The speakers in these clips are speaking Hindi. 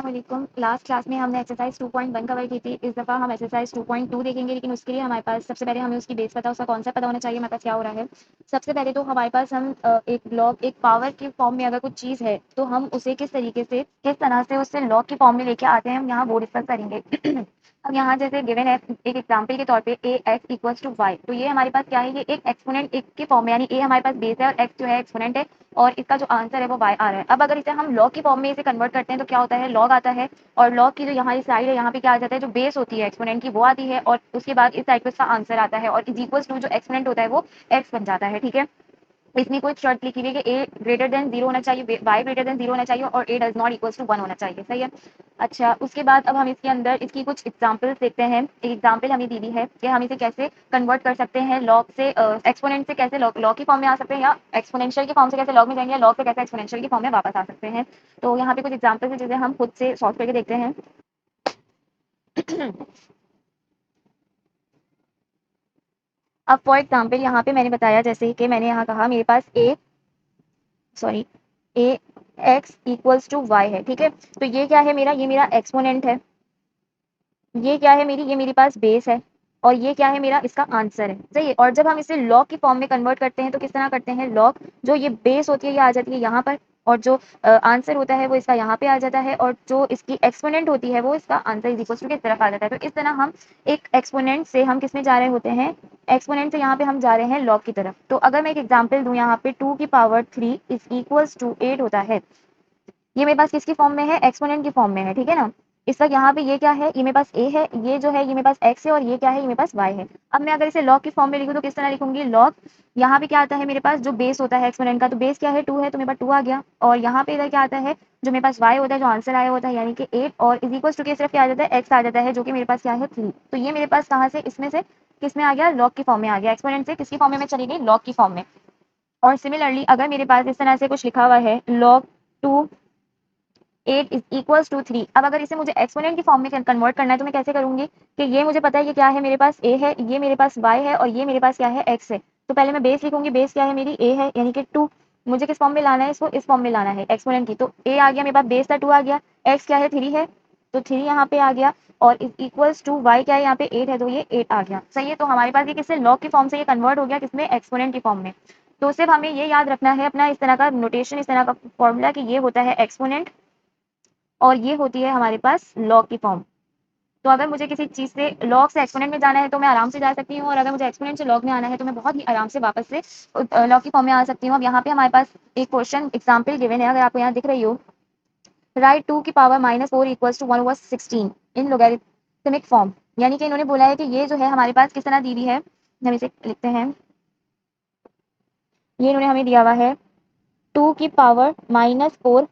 वालेकुम। लास्ट क्लास में हमने एक्सरसाइज 2.1 कवर की थी। इस दफ़ा हम एक्सरसाइज 2.2 देखेंगे, लेकिन उसके लिए हमारे पास सबसे पहले हमें उसकी बेस पता, उसका कॉन्सेप्ट पता होना चाहिए हमारे पास क्या हो रहा है। सबसे पहले तो हमारे पास हम एक लॉग, एक पावर के फॉर्म में अगर कुछ चीज़ है तो हम उसे किस तरीके से, किस तरह से उससे लॉग की फॉर्म में लेके आते हैं, हम यहाँ वो डिस्कस करेंगे। अब यहाँ जैसे गिवन है एक एग्जाम्पल के तौर पे ए एक्स इक्वल्स टू वाई, तो ये हमारे पास क्या है, ये एक एक्सपोनेंट एक के फॉर्म में, यानी ए हमारे पास बेस है और एक्स जो है एक्सपोनेंट है, और इसका जो आंसर है वो वाई आ रहा है। अब अगर इसे हम लॉग की फॉर्म में इसे कन्वर्ट करते हैं तो क्या होता है, लॉग आता है, और लॉग की जो यहाँ साइड है यहाँ पे क्या आ जाता है, जो बेस होती है एक्सपोनेंट की वो आती है, और उसके बाद इस साइड पे इसका आंसर आता है, और इज इक्वल्स टू जो एक्सपोनेंट होता है वो एक्स बन जाता है। ठीक है, इसमें कोई शर्त लिखी हुई है कि ए ग्रेटर देन 0 होना चाहिए, वाई ग्रेटर देन 0 होना चाहिए, और ए डज नॉट इक्वल्स टू 1 होना चाहिए। सही है। अच्छा, उसके बाद अब हम इसके अंदर इसकी कुछ एग्जांपल्स देखते हैं। एक एग्जांपल हमें दी हुई है कि हम इसे कैसे कन्वर्ट कर सकते हैं, लॉग से एक्सपोनेंट से कैसे लॉग की फॉर्म में आ सकते हैं, या एक्सपोनेंशियल की फॉर्म से कैसे लॉग में जाएंगे, या लॉग से कैसे एक्सपोनेंशियल की फॉर्म में वापस आ सकते हैं। तो यहाँ पे कुछ एग्जाम्पल्स है जिसे हम खुद से सॉल्व करके देखते हैं। अब फॉर एग्जाम्पल यहाँ पे मैंने बताया, जैसे कि मैंने यहाँ कहा मेरे पास ए एक्स इक्वल्स टू वाई है। ठीक है, तो ये क्या है मेरा, ये मेरा एक्सपोनेंट है, ये क्या है मेरी, ये मेरे पास बेस है, और ये क्या है मेरा, इसका आंसर है। सही है। और जब हम इसे लॉग की फॉर्म में कन्वर्ट करते हैं तो किस तरह करते हैं, लॉग जो ये बेस होती है ये आ जाती है यहाँ पर, और जो आंसर होता है वो इसका यहाँ पे आ जाता है, और जो इसकी एक्सपोनेंट होती है वो इसका आंसर इज इक्वल टू की तरफ आ जाता है। तो इस तरह हम एक एक्सपोनेंट से हम किस में जा रहे होते हैं, एक्सपोनेंट से यहाँ पे हम जा रहे हैं लॉग की तरफ। तो अगर मैं एक एग्जाम्पल दूं, यहाँ पे 2 की पावर 3 इज इक्वल्स टू 8 होता है, ये मेरे पास किसकी फॉर्म में है, एक्सपोनेंट की फॉर्म में है। ठीक है ना। इस वक्त यहाँ पे ये क्या है, ये मेरे पास ए है, ये जो है ये मेरे पास एक्स है, और ये क्या है, ये मेरे पास वाई है। अब मैं अगर इसे लॉग की फॉर्म में लिखूँ तो किस तरह लिखूंगी, लॉग यहाँ पे क्या आता है मेरे पास, जो बेस होता है एक्सपोनेंट का, तो बेस क्या है 2 है, तो मेरे पास 2 आ गया, और यहाँ पे इधर क्या आता है, जो मेरे पास वाई होता है, जो आंसर आया होता है यानी कि 8, और इज इक्वल टू के सिर्फ क्या आ जाता है, एक्स आ जाता है, जो कि मेरे पास क्या है 3। तो ये मेरे पास कहाँ से, इसमें से किस में आ गया, लॉग की फॉर्म में आ गया, एक्सपोनेंट से किसकी फॉर्म में मैं चली गई, लॉग की फॉर्म में। और सिमिलरली अगर मेरे पास इस तरह से कुछ लिखा हुआ है, लॉग 2 8 इज इक्वल्स टू 3, अब अगर इसे मुझे एक्सपोनेंट की फॉर्म में कन्वर्ट करना है तो मैं कैसे करूंगी, कि ये मुझे पता है ये क्या है, मेरे पास ए है, ये मेरे पास वाई है, और ये मेरे पास क्या है, एक्स है। तो पहले मैं बेस लिखूंगी, बेस क्या है मेरी, ए है, यानी कि 2। मुझे किस फॉर्म में लाना है, इसको इस फॉर्म में लाना है एक्सपोनेंट की, तो ए आ गया मेरे पास, बेस था 2 आ गया, एक्स क्या है 3 है, तो 3 यहाँ पे आ गया, और इज इक्वल्स टू वाई क्या है यहाँ पे 8 है, तो ये 8 आ गया। सही है। तो हमारे पास ये किससे, लॉग की फॉर्म से ये कन्वर्ट हो गया, किसमें, एक्सपोनेंट की फॉर्म में। तो सिर्फ हमें ये याद रखना है अपना इस तरह का नोटेशन, इस तरह का फॉर्मूला, कि ये होता है एक्सपोनेंट और ये होती है हमारे पास लॉग की फॉर्म। तो अगर मुझे किसी चीज़ से लॉग से एक्सपोनेंट में जाना है तो मैं आराम से जा सकती हूँ, और अगर मुझे एक्सपोनेंट से लॉग में आना है तो मैं बहुत ही आराम से वापस से लॉग की फॉर्म में आ सकती हूँ। अब यहाँ पे हमारे पास एक क्वेश्चन एग्जाम्पल गिवन है, अगर आपको यहाँ दिख रही हो, राइट 2 की power -4 equals to 1/16 in logarithmic form, यानी कि इन्होंने बोला है कि ये जो है हमारे पास किस तरह दी हुई है, हम इसे लिखते हैं, ये इन्होंने हमें दिया हुआ है 2 की पावर -4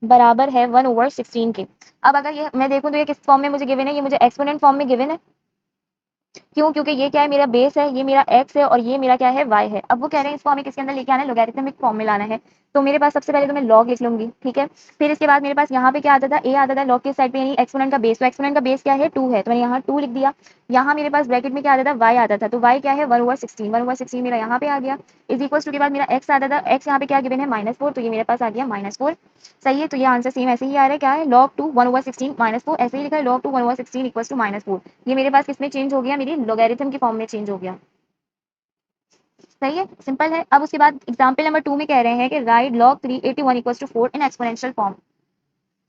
बराबर है 1/16 के। अब अगर ये मैं देखूं तो ये किस फॉर्म में मुझे गिवन है, ये मुझे एक्सपोनेंट फॉर्म में गिवन है। क्यों, क्योंकि ये क्या है, मेरा बेस है, ये मेरा एक्स है, और ये मेरा क्या है, वाई है। अब वो कह रहे हैं इसको हमें किसके अंदर लेके आना है, लोगैरिथमिक फॉर्म में लाना है। तो मेरे पास सबसे पहले तो मैं लॉग लिख लूंगी। ठीक है, फिर इसके बाद मेरे पास यहाँ पे क्या आता था, ए आता था लॉग के साइड पे, यानी एक्सपोनेंट का बेस, तो एक्सपोनेंट का बेस क्या है 2 है, तो मैंने यहाँ 2 लिख दिया। यहाँ मेरे पास ब्रैकेट में क्या आता था, वाई आता था, तो वाई क्या है 1/16 मेरा यहाँ पे आ गया, इज इक्वल टू के बाद मेरा एक्स आता था, एक्स यहाँ पे क्या गिवन है -4, तो ये मेरे पास आ गया -4। सही है। तो ये आंसर सेम ऐसे ही आ रहा है, क्या है, log 2 1/16 -4, ऐसे ही लिखा है, log 2 1/16 इक्वल टू -4। ये मेरे पास किसमें चेंज हो गया, मेरी लोगैरिथम की फॉर्म में चेंज हो गया। सही है, सिंपल है। अब उसके बाद एग्जाम्पल नंबर 2 में कह रहे हैं कि right log 381 equal to 4 in exponential form.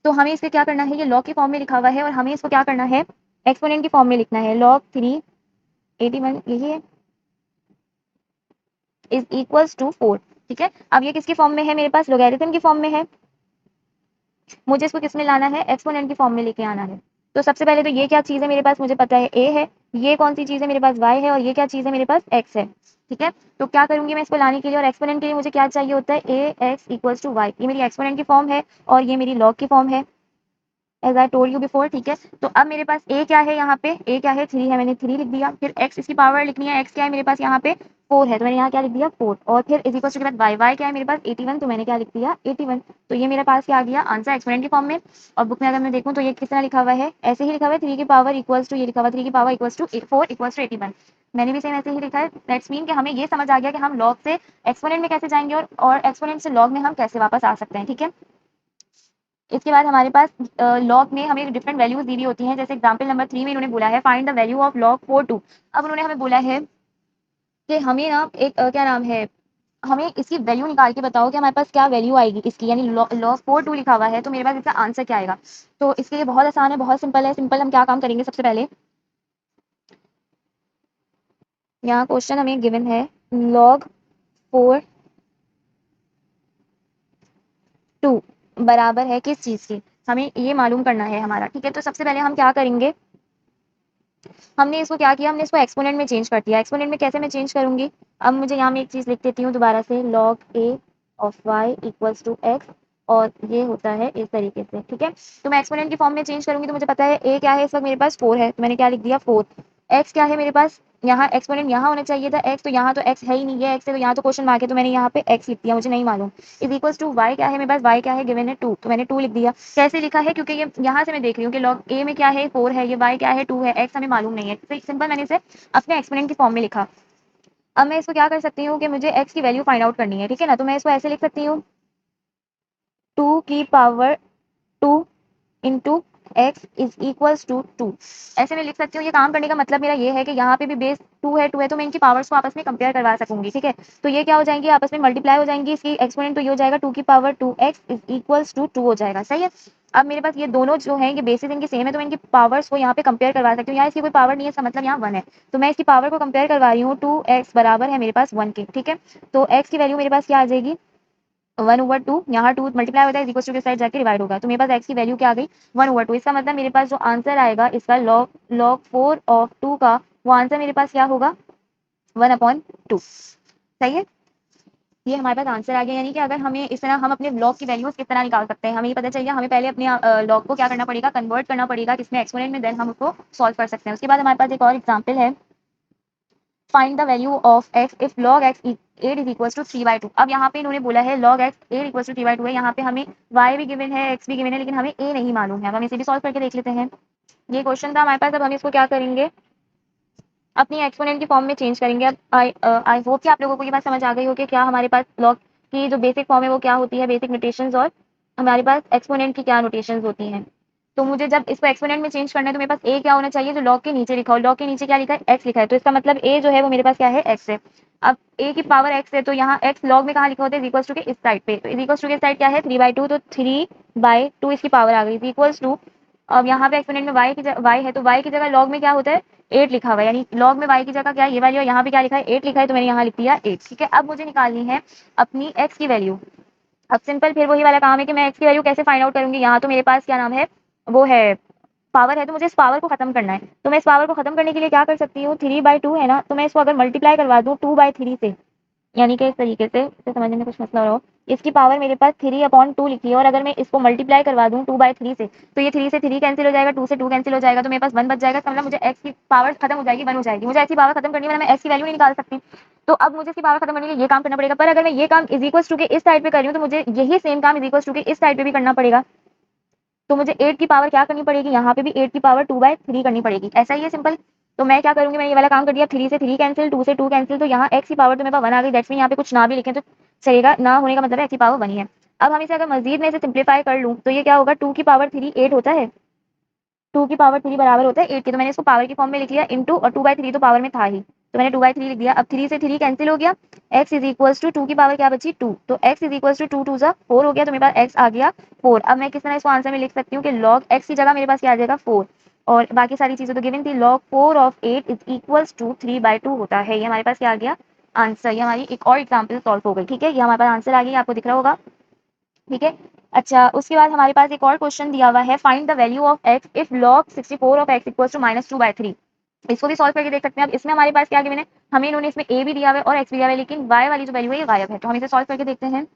तो हमें इसके क्या करना है, ये log की फॉर्म में लिखा हुआ है, और हमें इसको क्या करना है, एक्सपोनेंट की फॉर्म में लिखना है, log 381 यही है इज इक्वल टू 4। ठीक है, अब ये किसकी फॉर्म में है, मेरे पास लोगैरिथम की फॉर्म में है, मुझे इसको किस में लाना है, एक्सपोनेंट की फॉर्म में लेके आना है। तो सबसे पहले तो ये क्या चीज़ है मेरे पास, मुझे पता है ए है, ये कौन सी चीज़ है मेरे पास, वाई है, और ये क्या चीज़ है मेरे पास, एक्स है। ठीक है, तो क्या करूंगी मैं इसको लाने के लिए, और एक्सपोनेंट के लिए मुझे क्या चाहिए होता है, ए एक्स इक्वल्स टू वाई, ये मेरी एक्सपोनेंट की फॉर्म है, और ये मेरी लॉग की फॉर्म है, as I told you before. ठीक है, तो अब मेरे पास ए क्या है, यहाँ पे ए क्या है 3 है, मैंने 3 लिख दिया। फिर एक्स इसकी पावर लिखनी है, एक्स क्या है मेरे पास यहाँ पे 4 है, तो मैंने यहाँ क्या लिख दिया 4, और फिर इज इक्वल टू के बाद वाई, वाई क्या है मेरे पास 81, तो मैंने क्या लिख दिया 81। तो ये मेरे पास क्या आ गया, आंसर एक्सपोनेंट की फॉर्म में। और बुक में अगर मैं देखूँ तो ये किस तरह लिखा हुआ है, ऐसे ही लिखा हुआ है 3 की पावर इक्वल्स टू, ये लिखा हुआ 3 की power equals to 4 equals to 81। मैंने भी सेम ऐसे ही लिखा है। दैट्स मीन कि हमें ये समझ आ गया कि हम लॉग से एक्सपोनेंट में कैसे जाएंगे, और एक्सपोनेंट से लॉग में हम कैसे वापस आ सकते हैं। ठीक है, इसके बाद हमारे पास लॉग में हमें डिफरेंट वैल्यूज दी हुई होती हैं। जैसे एग्जांपल नंबर 3 में इन्होंने बोला है find the value of log 4 2। अब उन्होंने हमें बोला है कि हमें ना एक क्या नाम है, हमें इसकी वैल्यू निकाल के बताओ कि हमारे पास क्या वैल्यू आएगी इसकी, यानी log 4 2 लिखा हुआ है तो मेरे पास इसका आंसर क्या आएगा। तो इसके लिए बहुत आसान है, बहुत सिंपल है। सिंपल हम क्या काम करेंगे, सबसे पहले यहाँ क्वेश्चन हमें गिवन है log 4 2 बराबर है किस चीज की, हमें ये मालूम करना है हमारा। ठीक है, तो सबसे पहले हम क्या करेंगे, हमने इसको क्या किया, हमने इसको एक्सपोनेंट में चेंज कर दिया। एक्सपोनेंट में कैसे मैं चेंज करूंगी, अब मुझे यहाँ में एक चीज लिख देती हूँ दोबारा से, log a of y equals to x, और ये होता है इस तरीके से। ठीक है, तो मैं एक्सपोनेंट की फॉर्म में चेंज करूंगी तो मुझे पता है a क्या है, इस वक्त मेरे पास 4 है तो मैंने क्या लिख दिया 4। x क्या है मेरे पास, यहाँ एक्सपोनेंट यहाँ होना चाहिए था x, तो यहाँ तो x है ही नहीं है, x है तो यहाँ तो क्वेश्चन मार्क है तो मैंने यहाँ पे x लिख दिया, मुझे नहीं मालूम। इज इक्वल्स टू y क्या है मेरे पास, y क्या है गिवन है 2, तो मैंने 2 लिख दिया। कैसे लिखा है, क्योंकि ये यहाँ से मैं देख रही हूँ कि log a में क्या है 4 है, ये y क्या है 2 है, x हमें मालूम नहीं है, तो सिंपल मैंने इसे अपने एक्सपोनेंट की फॉर्म में लिखा। अब मैं इसको क्या कर सकती हूँ कि मुझे x की वैल्यू फाइंड आउट करनी है। ठीक है ना, तो मैं इसको ऐसे लिख सकती हूँ 2 की power 2 into x is equals to 2, ऐसे मैं लिख सकती हूँ। ये काम करने का मतलब मेरा ये है कि यहाँ पे भी बेस 2 है तो मैं इनकी पावर्स को आपस में कंपेयर करवा सकूंगी। ठीक है, तो ये क्या हो जाएंगी, आपस में मल्टीप्लाई हो जाएंगी, इसकी एक्सपोनेंट तो ये हो जाएगा 2 की power 2 x is equals to 2 हो जाएगा। सही है, अब मेरे पास ये दोनों जो हैं ये बेसिस इनकी सेम है तो मैं इनकी पावर्स को यहाँ पे कंपेयर करवा सकती हूँ। यहाँ इसकी कोई पावर नहीं है, इसका मतलब यहाँ 1 है, तो मैं इसकी पावर को कंपेयर करवा रही हूँ, 2x बराबर है मेरे पास 1 के। ठीक है, तो x की वैल्यू मेरे पास क्या आ जाएगी, 1/2, यहाँ 2 मल्टीप्लाई होता है इक्वल टू के साइड जाके डिवाइड होगा, तो मेरे पास x की वैल्यू क्या आ गई 1/2। इसका मतलब मेरे पास जो आंसर आएगा इसका log 4 ऑफ 2 का, वो आंसर मेरे पास क्या होगा 1/2। सही है, ये हमारे पास आंसर आ गया। यानी कि अगर हमें इस तरह, हम अपने log की वैल्यूज किस तरह निकाल सकते हैं, हमें ये पता चाहिए, हमें पहले अपने log को क्या करना पड़ेगा, कन्वर्ट करना पड़ेगा किसमें, एक्सपोनेंट में, देन हम उसको सॉल्व कर सकते हैं। उसके बाद हमारे पास एक और एग्जाम्पल है, find the value of x if log x 8 is equal to 3/2। अब यहाँ पे इन्होंने बोला है log x 8 इक्वल टू 3/2 है, यहाँ पे हमें y भी गिवन है x भी गिवन है, लेकिन हमें a नहीं मालूम है। अब हम इसे भी सॉल्व करके देख लेते हैं। ये क्वेश्चन था हमारे पास, अब हम इसको क्या करेंगे, अपनी एक्सपोनेंट की फॉर्म में चेंज करेंगे। अब आई होप कि आप लोगों को ये बात समझ आ गई हो कि क्या हमारे पास log की जो बेसिक फॉर्म है वो क्या होती है, बेसिक नोटेशंस, और हमारे पास एक्सपोनेंट की क्या नोटेशंस होती हैं। तो मुझे जब इसको एक्सपोनेंट में चेंज करना है तो मेरे पास a क्या होना चाहिए, जो log के नीचे लिखा हो। log के नीचे क्या लिखा है, x लिखा है, तो इसका मतलब a जो है वो मेरे पास क्या है, x है। अब a की पावर x है तो यहाँ x log में कहाँ लिखा होता है, इक्वल्स टू के इस साइड पे, तो इक्वल्स टू के साइड क्या है 3/2, तो 3/2 इसकी पावर आ गई इक्वल्स टू। अब यहाँ पे एक्सपोनेंट में y है तो y की जगह log में क्या होता है 8 लिखा हुआ है, यानी log में y की जगह क्या है ये वैल्यू है, यहाँ पे क्या लिखा है 8 लिखा है तो मैंने यहाँ लिख दिया 8। ठीक है, अब मुझे निकालनी है अपनी x की वैल्यू। अब सिंपल फिर वही वाला काम है कि मैं x की वैल्यू कैसे फाइंड आउट करूंगी, यहाँ तो मेरे पास क्या नाम है, वो है पावर है, तो मुझे इस पावर को खत्म करना है। तो मैं इस पावर को खत्म करने के लिए क्या कर सकती हूँ, 3/2 है ना, तो मैं इसको अगर मल्टीप्लाई करवा दूँ 2/3 से, यानी कि इस तरीके से, इसे समझने में कुछ मसला हो रहा हो, इसकी पावर मेरे पास 3/2 लिखी है, और अगर मैं इसको मल्टीप्लाई करवा दूँ 2/3 से, तो ये 3 से 3 कैंसिल हो जाएगा, 2 से 2 कैंसिल हो जाएगा, तो मेरे पास 1 बच जाएगा। इसका मतलब मुझे x की पावर खत्म हो जाएगी, 1 हो जाएगी। मुझे x की पावर खत्म करनी है, वरना मैं x की वैल्यू नहीं निकाल सकती। तो अब मुझे इसकी पावर खत्म करने के लिए ये काम करना पड़ेगा, पर अगर मैं ये काम इज इक्वल टू के इस साइड पे कर रही हूँ तो मुझे यही सेम काम इज इक्वल टू के इस साइड पे भी करना पड़ेगा। तो मुझे 8 की पावर क्या करनी पड़ेगी, यहाँ पे भी 8 की पावर 2/3 करनी पड़ेगी। ऐसा ही है सिंपल। तो मैं क्या करूंगी, मैंने ये वाला काम कर दिया, 3 से 3 कैंसिल, 2 से 2 कैंसिल, तो यहाँ x की पावर तो मेरे पास 1 आ गई। दैट्स मीन यहाँ पे कुछ ना भी लिखें तो चलेगा, ना होने का मतलब है x की पावर 1 ही है। अब हम इसे अगर मजीद में इसे सिंप्लीफाई कर लूँ तो ये क्या होगा, 2 की पावर 3 8 होता है, 2 की पावर 3 बराबर होता है 8 के, तो मैंने इसको पावर की फॉर्म में लिख लिया इंटू, और 2/3 तो पावर में था ही, तो मैंने 2/3 लिख दिया। अब 3 से 3 कैंसिल हो गया, x इज इक्वल टू 2 की पावर क्या बची 2, तो x इज इक्वल टू 2 2 जा 4 हो गया, तो मेरे पास x आ गया 4। अब मैं किस तरह इसको आंसर में लिख सकती हूँ कि log x की जगह मेरे पास क्या आ जाएगा 4, और बाकी सारी चीजें तो गिवन थी। log 4 of 8 is equal to 3/2 होता है। ये हमारे पास क्या आ गया आंसर, ये हमारी एक और एग्जाम्पल सॉल्व हो गई। ठीक है, ये हमारे पास आंसर आ गई, आपको दिख रहा होगा। ठीक है, अच्छा उसके बाद हमारे पास एक और क्वेश्चन दिया हुआ है, find the value of x if log 64 of x equals to -2/3। इसको भी सॉल्व करके देख सकते हैं। अब इसमें हमारे पास क्या गिवन है, हमें इन्होंने इसमें a भी दिया हुआ है और x भी दिया हुआ है, लेकिन y वाली जो वैल्यू है ये गायब है, तो हम इसे सॉल्व करके देखते हैं।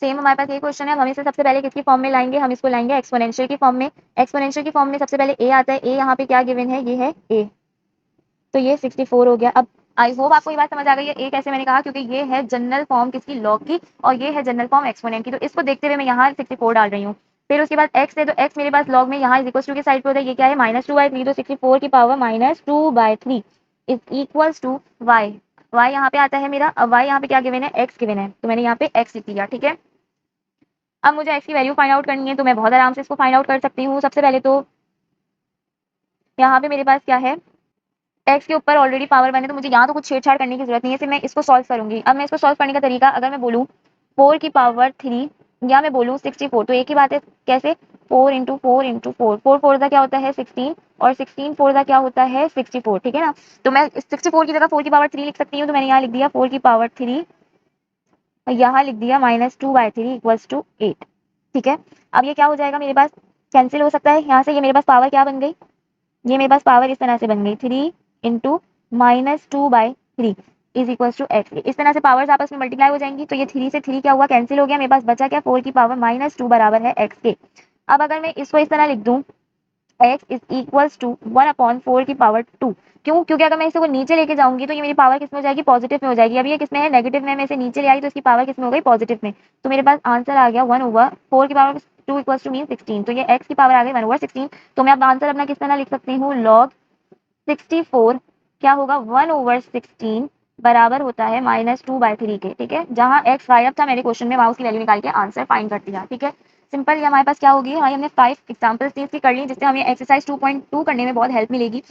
सेम हमारे पास ये क्वेश्चन है, हम इसे सबसे पहले किसकी फॉर्म में लाएंगे, हम इसको लाएंगे एक्सपोनेंशियल की फॉर्म में। एक्सपोनेंशियल की फॉर्म में सबसे पहले a आता है, a यहाँ पे क्या गिवन है, ये है a, तो ये 64 हो गया। अब आई होप आपको ये बात समझ आ गई है, एक ऐसे मैंने कहा क्योंकि ये है जनरल फॉर्म किसकी, लॉग की, और ये है जनरल फॉर्म एक्सपोनेंट की, तो इसको देखते हुए मैं यहाँ 64 डाल रही हूँ। फिर उसके बाद x है, तो x मेरे पास लॉग में यहाँ इज इक्वल टू के साइड पे होता है, ये क्या है -2/3, तो 64 की power -2/3 is equal to y। y यहाँ पे आता है मेरा, अब y यहाँ पे क्या गिवन है, x गिवन है, तो मैंने यहाँ पे x लिख दिया। ठीक है, अब मुझे x की वैल्यू फाइंड आउट करनी है, तो मैं बहुत आराम से इसको फाइंड आउट कर सकती हूँ। सबसे पहले तो यहाँ पे मेरे पास क्या है, x के ऊपर ऑलरेडी पावर 1 है, तो मुझे यहाँ तो कुछ छेड़छाड़ करने की जरूरत नहीं है, सिर्फ मैं इसको सॉल्व करूंगी। अब मैं इसको सॉल्व करने का तरीका, अगर मैं बोलूँ 4 की पावर 3 या मैं बोलूँ 64, तो एक ही बात है। कैसे? 4 इंटू 4 इंटू 4, 4 4 का क्या होता है 16, और 16 4 का क्या होता है 64, ठीक है ना। तो मैं 64 की जगह 4 की पावर 3 लिख सकती हूँ, तो मैंने यहाँ लिख दिया 4 की पावर 3, और यहाँ लिख दिया -2/3 इक्वल्स टू 8, ठीक है। अब ये क्या हो जाएगा, मेरे पास कैंसिल हो सकता है यहाँ से। ये मेरे पास पावर क्या बन गई, ये मेरे पास पावर इस तरह से बन गई 3 into -2/3 is equal to x. इस तरह से पावर्स आपस में मल्टीप्लाई हो जाएंगी, तो ये 3 से 3 क्या हुआ, कैंसिल हो गया। मेरे पास बचा क्या, 4 की पावर -2 बराबर है एक्स के। अब अगर मैं इसको इस तरह लिख दूं, x इज इक्वल्स टू 1/4 की पावर 2। क्यों? क्योंकि अगर मैं इसे को नीचे लेके जाऊंगी तो ये मेरी पावर किस में हो जाएगी, पॉजिटिव में हो जाएगी। अभी ये किस में है, नेगेटिव में। मैं इसे नीचे ले आई तो इसकी पावर किस में हो गई, पॉजिटिव में। तो मेरे पास आंसर आ गया 1/4 की पावर 2 इक्वल्स टू मीन 16। तो ये x की पावर आ गई 1/16। तो मैं अब आंसर अपना किस तरह लिख सकती हूँ, log 64 क्या होगा, 1/16 बराबर होता है -2/3 के, ठीक है। जहां x गायब था मेरे क्वेश्चन में, वहां उसकी वैल्यू निकाल के आंसर फाइंड कर दिया, ठीक है। सिंपल। ये हमारे पास क्या होगी, हमारी हमने 5 एग्जांपल्स दी, इसकी कर ली, जिससे हमें एक्सरसाइज 2.2 करने में बहुत हेल्प मिलेगी।